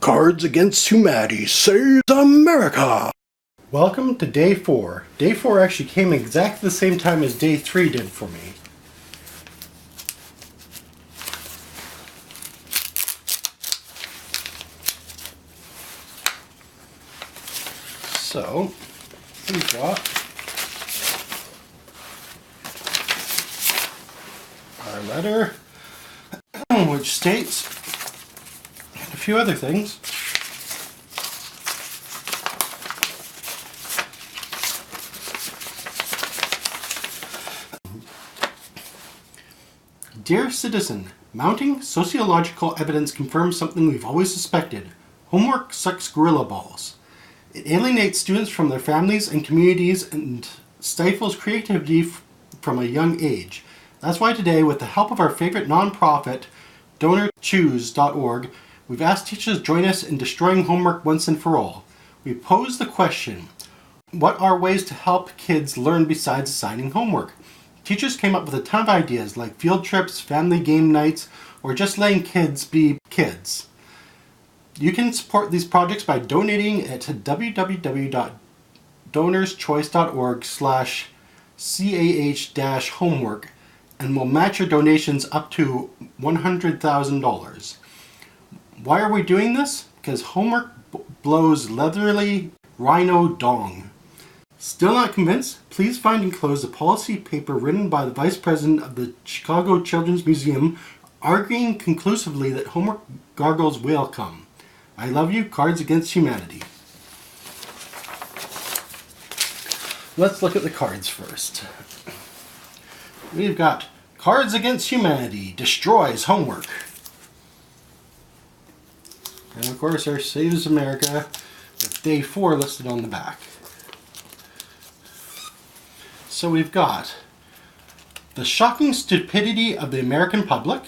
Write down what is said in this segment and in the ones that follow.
Cards Against Humanity saves America! Welcome to Day 4. Day 4 actually came exactly the same time as Day 3 did for me. So, we've got our letter, which states a few other things. Dear citizen, mounting sociological evidence confirms something we've always suspected. Homework sucks gorilla balls. It alienates students from their families and communities and stifles creativity from a young age. That's why today, with the help of our favorite nonprofit, DonorChoose.org, we've asked teachers to join us in destroying homework once and for all. We pose the question, what are ways to help kids learn besides assigning homework? Teachers came up with a ton of ideas like field trips, family game nights, or just letting kids be kids. You can support these projects by donating at www.donorschoice.org/CAH-homework, and we'll match your donations up to $100,000. Why are we doing this? Because homework blows leathery rhino dong. Still not convinced? Please find enclosed a policy paper written by the Vice President of the Chicago Children's Museum arguing conclusively that homework gargles will come. I love you, Cards Against Humanity. Let's look at the cards first. We've got Cards Against Humanity destroys homework. And of course our Saves America with Day 4 listed on the back. So we've got the shocking stupidity of the American public,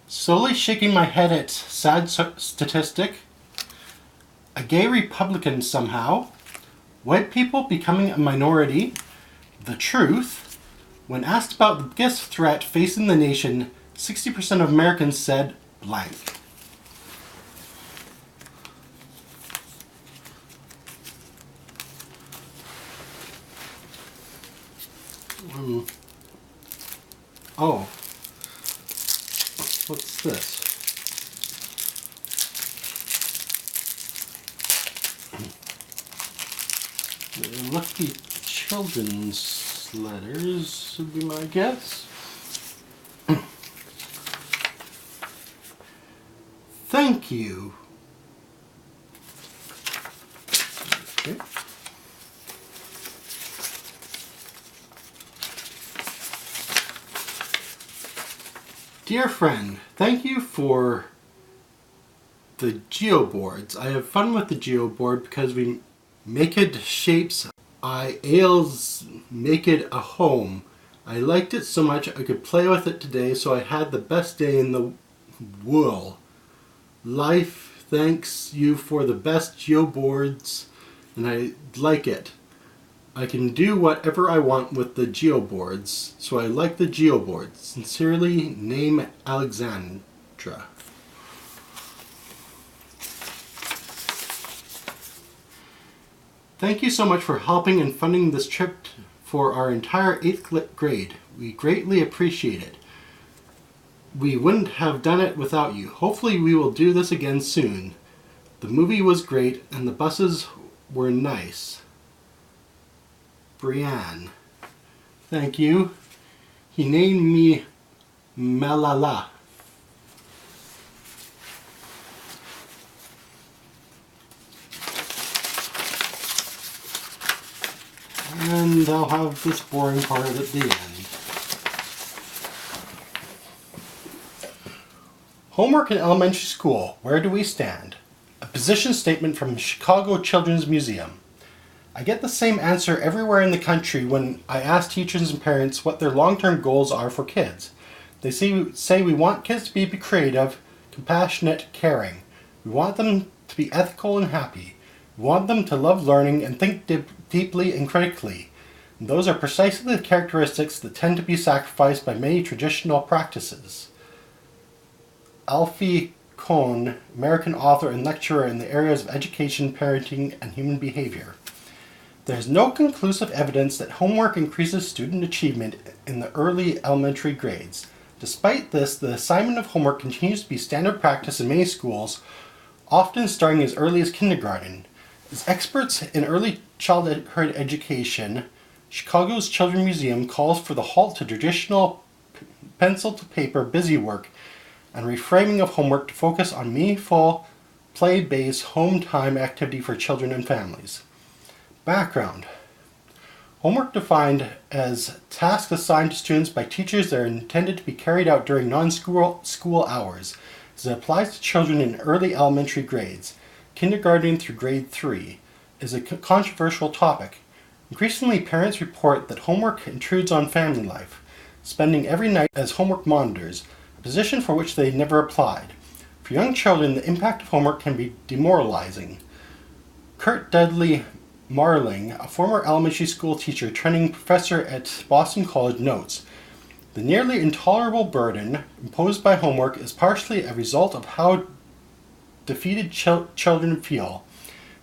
slowly shaking my head at sad statistic, a gay Republican somehow, white people becoming a minority, the truth. When asked about the biggest threat facing the nation, 60% of Americans said blank. Oh, what's this? The Lucky Children's letters would be my guess. Thank you. Okay. Dear friend, thank you for the geoboards. I have fun with the geoboard because we make it shapes. I ales make it a home. I liked it so much I could play with it today, so I had the best day in the world. Life thanks you for the best geoboards, and I like it. I can do whatever I want with the geoboards, so I like the geoboards. Sincerely, name Alexandra. Thank you so much for helping and funding this trip for our entire 8th grade. We greatly appreciate it. We wouldn't have done it without you. Hopefully we will do this again soon. The movie was great and the buses were nice. Brianne. Thank you. He named me Malala. And I'll have this boring part at the end. Homework in elementary school. Where do we stand? A position statement from Chicago Children's Museum. I get the same answer everywhere in the country when I ask teachers and parents what their long-term goals are for kids. They say we want kids to be creative, compassionate, caring. We want them to be ethical and happy. We want them to love learning and think deeply and critically. And those are precisely the characteristics that tend to be sacrificed by many traditional practices. Alfie Cohn, American author and lecturer in the areas of education, parenting, and human behavior. There is no conclusive evidence that homework increases student achievement in the early elementary grades. Despite this, the assignment of homework continues to be standard practice in many schools, often starting as early as kindergarten. As experts in early childhood education, Chicago's Children's Museum calls for the halt to traditional pencil-to-paper busy work and reframing of homework to focus on meaningful, play-based home time activity for children and families. Background. Homework defined as tasks assigned to students by teachers that are intended to be carried out during non-school hours, as it applies to children in early elementary grades, kindergarten through grade 3, is a controversial topic. Increasingly, parents report that homework intrudes on family life, spending every night as homework monitors, a position for which they never applied. For young children, the impact of homework can be demoralizing. Kurt Dudley Marling, a former elementary school teacher training professor at Boston College, notes, "The nearly intolerable burden imposed by homework is partially a result of how defeated children feel,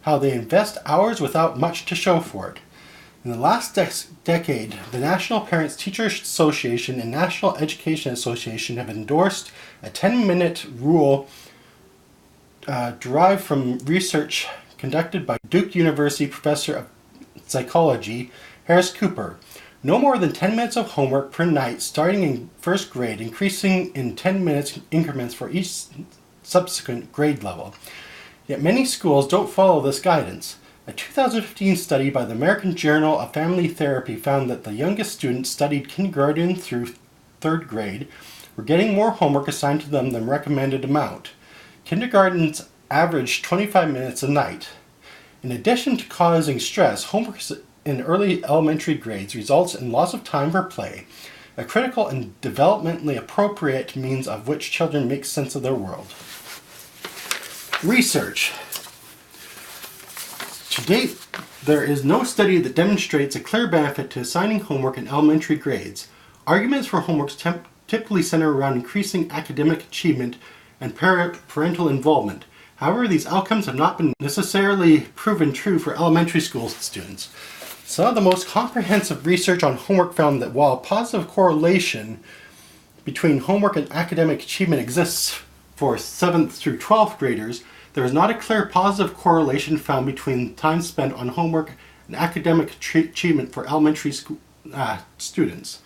how they invest hours without much to show for it. In the last decade, the National Parents Teachers Association and National Education Association have endorsed a 10-minute rule derived from research conducted by Duke University professor of psychology Harris Cooper. No more than 10 minutes of homework per night starting in first grade, increasing in 10 minutes increments for each subsequent grade level. Yet many schools don't follow this guidance. A 2015 study by the American Journal of Family Therapy found that the youngest students studied kindergarten through third grade were getting more homework assigned to them than recommended amount. Kindergartens averaged 25 minutes a night. In addition to causing stress, homework in early elementary grades results in loss of time for play, a critical and developmentally appropriate means of which children make sense of their world. Research. To date, there is no study that demonstrates a clear benefit to assigning homework in elementary grades. Arguments for homework typically center around increasing academic achievement and parental involvement. However, these outcomes have not been necessarily proven true for elementary school students. Some of the most comprehensive research on homework found that while a positive correlation between homework and academic achievement exists for 7th through 12th graders, there is not a clear positive correlation found between time spent on homework and academic achievement for elementary school students.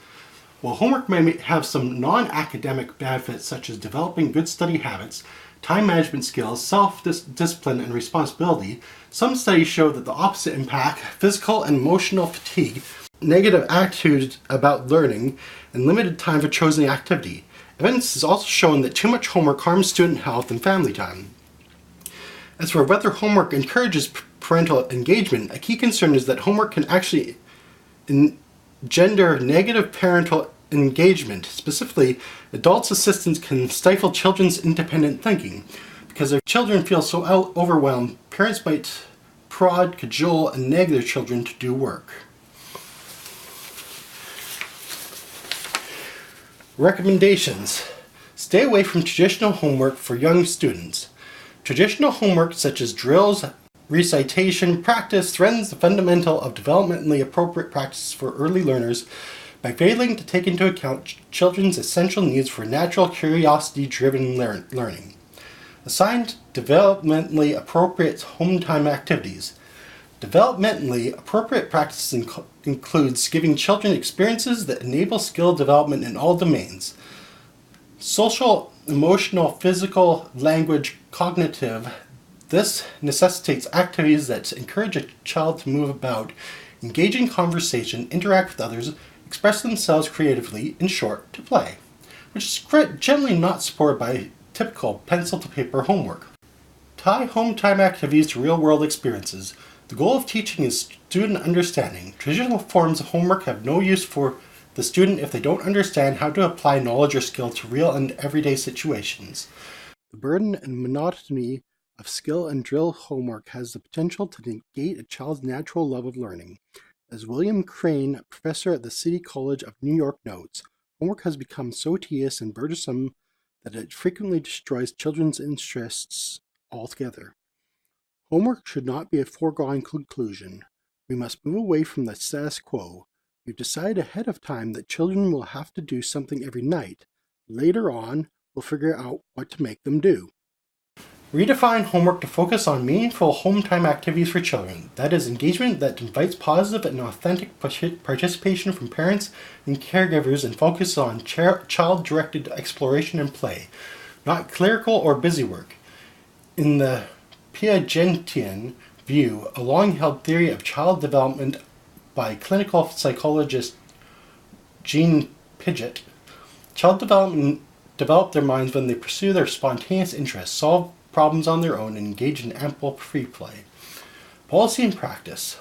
While homework may have some non-academic benefits such as developing good study habits, time management skills, self-discipline, and responsibility, some studies show that the opposite impact, physical and emotional fatigue, negative attitudes about learning, and limited time for chosen activity. Evidence has also shown that too much homework harms student health and family time. As for whether homework encourages parental engagement, a key concern is that homework can actually engender negative parental engagement. Specifically, adults' assistance can stifle children's independent thinking. Because their children feel so overwhelmed, parents might prod, cajole, and nag their children to do work. Recommendations. Stay away from traditional homework for young students. Traditional homework such as drills, recitation, practice threatens the fundamental of developmentally appropriate practices for early learners by failing to take into account children's essential needs for natural curiosity-driven learning. Assigned developmentally appropriate home time activities. Developmentally appropriate practices includes giving children experiences that enable skill development in all domains. Social, emotional, physical, language, cognitive. This necessitates activities that encourage a child to move about, engage in conversation, interact with others, express themselves creatively, in short, to play, which is generally not supported by typical pencil-to-paper homework. Tie home time activities to real-world experiences. The goal of teaching is student understanding. Traditional forms of homework have no use for the student if they don't understand how to apply knowledge or skill to real and everyday situations. The burden and monotony of skill and drill homework has the potential to negate a child's natural love of learning. As William Crane, professor at the City College of New York notes, homework has become so tedious and burdensome that it frequently destroys children's interests altogether. Homework should not be a foregone conclusion. We must move away from the status quo. We've decided ahead of time that children will have to do something every night. Later on, we'll figure out what to make them do. Redefine homework to focus on meaningful home time activities for children. That is, engagement that invites positive and authentic participation from parents and caregivers and focus on child-directed exploration and play, not clerical or busy work. In the Piagetian view, a long-held theory of child development by clinical psychologist Jean Piaget, child develop their minds when they pursue their spontaneous interests, solve problems on their own, and engage in ample free play. Policy and practice.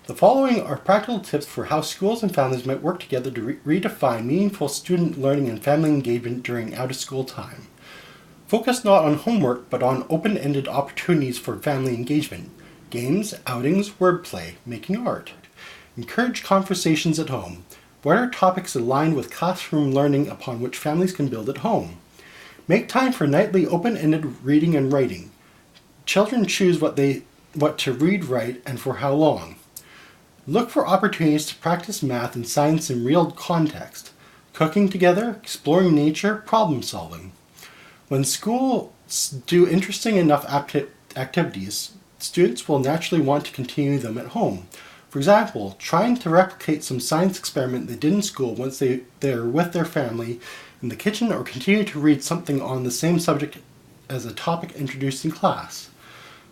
The following are practical tips for how schools and families might work together to redefine meaningful student learning and family engagement during out-of-school time. Focus not on homework, but on open-ended opportunities for family engagement. Games, outings, wordplay, making art. Encourage conversations at home. What are topics aligned with classroom learning upon which families can build at home? Make time for nightly open-ended reading and writing. Children choose what to read, write, and for how long. Look for opportunities to practice math and science in real context. Cooking together, exploring nature, problem solving. When schools do interesting enough activities, students will naturally want to continue them at home. For example, trying to replicate some science experiment they did in school once they're with their family in the kitchen, or continue to read something on the same subject as a topic introduced in class.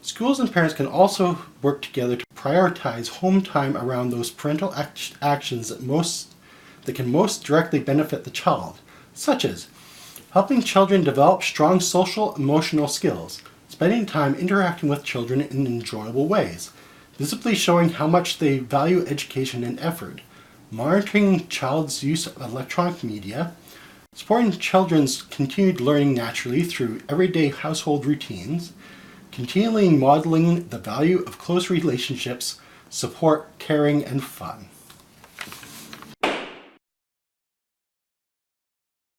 Schools and parents can also work together to prioritize home time around those parental actions that can most directly benefit the child, such as helping children develop strong social emotional skills, spending time interacting with children in enjoyable ways, visibly showing how much they value education and effort, monitoring child's use of electronic media, supporting children's continued learning naturally through everyday household routines, continually modeling the value of close relationships, support, caring, and fun.